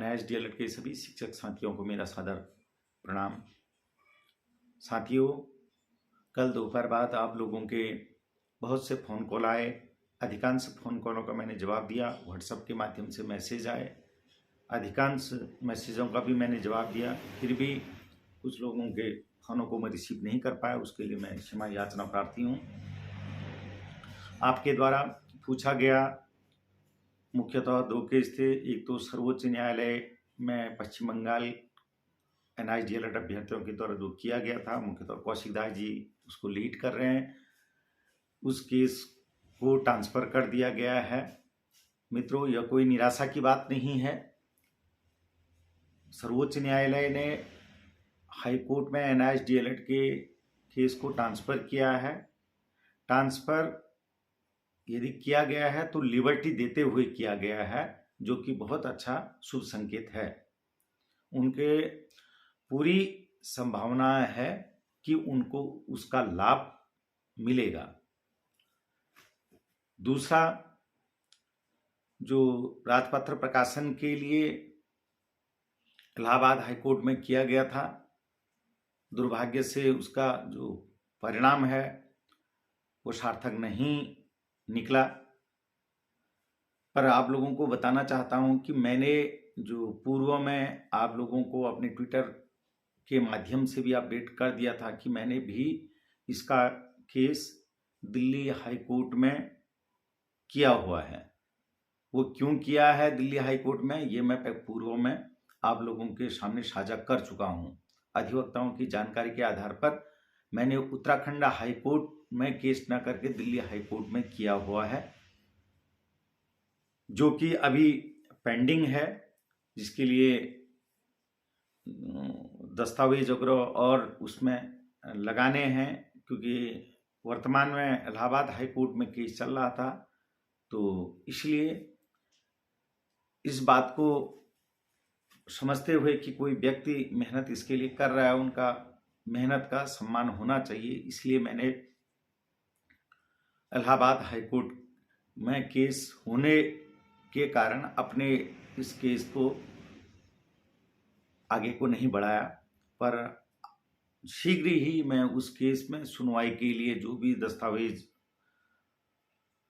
NIST DLED के सभी शिक्षक साथियों को मेरा सादर प्रणाम। साथियों, कल दोपहर बाद आप लोगों के बहुत से फ़ोन कॉल आए। अधिकांश फ़ोन कॉलों का मैंने जवाब दिया। व्हाट्सएप के माध्यम से मैसेज आए, अधिकांश मैसेजों का भी मैंने जवाब दिया। फिर भी कुछ लोगों के फ़ोनों को मैं रिसीव नहीं कर पाया, उसके लिए मैं क्षमा याचना प्रार्थी हूँ। आपके द्वारा पूछा गया मुख्यतः 2 केस थे। एक तो सर्वोच्च न्यायालय में पश्चिम बंगाल NIST DLED अभ्यर्थियों के द्वारा जो किया गया था, मुख्यतः कौशिक दास जी उसको लीड कर रहे हैं। उस केस को ट्रांसफ़र कर दिया गया है। मित्रों, यह कोई निराशा की बात नहीं है। सर्वोच्च न्यायालय ने हाई कोर्ट में NIST DLED के केस को ट्रांसफ़र किया है। ट्रांसफ़र यदि किया गया है तो लिबर्टी देते हुए किया गया है, जो कि बहुत अच्छा शुभ संकेत है। उनके पूरी संभावना है कि उनको उसका लाभ मिलेगा। दूसरा, जो राजपत्र प्रकाशन के लिए इलाहाबाद हाई कोर्ट में किया गया था, दुर्भाग्य से उसका जो परिणाम है वो सार्थक नहीं निकला। पर आप लोगों को बताना चाहता हूं कि मैंने जो पूर्व में आप लोगों को अपने ट्विटर के माध्यम से भी अपडेट कर दिया था कि मैंने भी इसका केस दिल्ली हाई कोर्ट में किया हुआ है। वो क्यों किया है दिल्ली हाई कोर्ट में, ये मैं पूर्व में आप लोगों के सामने साझा कर चुका हूं। अधिवक्ताओं की जानकारी के आधार पर मैंने उत्तराखंड हाई कोर्ट में केस न करके दिल्ली हाई कोर्ट में किया हुआ है, जो कि अभी पेंडिंग है, जिसके लिए दस्तावेज वगैरह और उसमें लगाने हैं। क्योंकि वर्तमान में इलाहाबाद हाई कोर्ट में केस चल रहा था, तो इसलिए इस बात को समझते हुए कि कोई व्यक्ति मेहनत इसके लिए कर रहा है, उनका मेहनत का सम्मान होना चाहिए, इसलिए मैंने इलाहाबाद हाई कोर्ट में केस होने के कारण अपने इस केस को आगे को नहीं बढ़ाया। पर शीघ्र ही मैं उस केस में सुनवाई के लिए जो भी दस्तावेज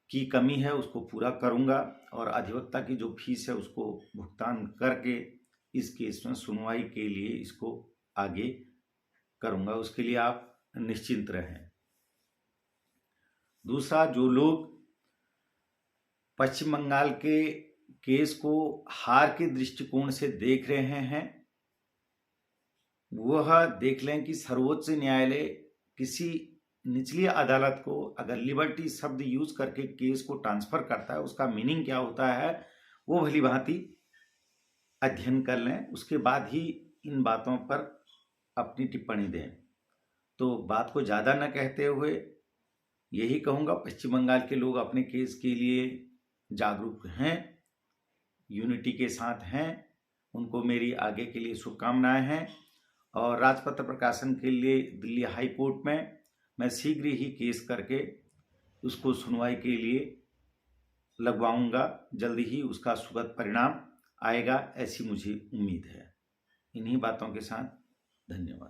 की कमी है उसको पूरा करूंगा और अधिवक्ता की जो फीस है उसको भुगतान करके इस केस में सुनवाई के लिए इसको आगे करूंगा। उसके लिए आप निश्चिंत रहें। दूसरा, जो लोग पश्चिम बंगाल के केस को हार के दृष्टिकोण से देख रहे हैं, वह देख लें कि सर्वोच्च न्यायालय किसी निचली अदालत को अगर लिबर्टी शब्द यूज करके केस को ट्रांसफर करता है, उसका मीनिंग क्या होता है वो भली भांति अध्ययन कर लें। उसके बाद ही इन बातों पर अपनी टिप्पणी दें। तो बात को ज़्यादा न कहते हुए यही कहूँगा, पश्चिम बंगाल के लोग अपने केस के लिए जागरूक हैं, यूनिटी के साथ हैं। उनको मेरी आगे के लिए शुभकामनाएं हैं। और राजपत्र प्रकाशन के लिए दिल्ली हाई कोर्ट में मैं शीघ्र ही केस करके उसको सुनवाई के लिए लगवाऊंगा। जल्दी ही उसका सुखद परिणाम आएगा, ऐसी मुझे उम्मीद है। इन्हीं बातों के साथ धन्यवाद।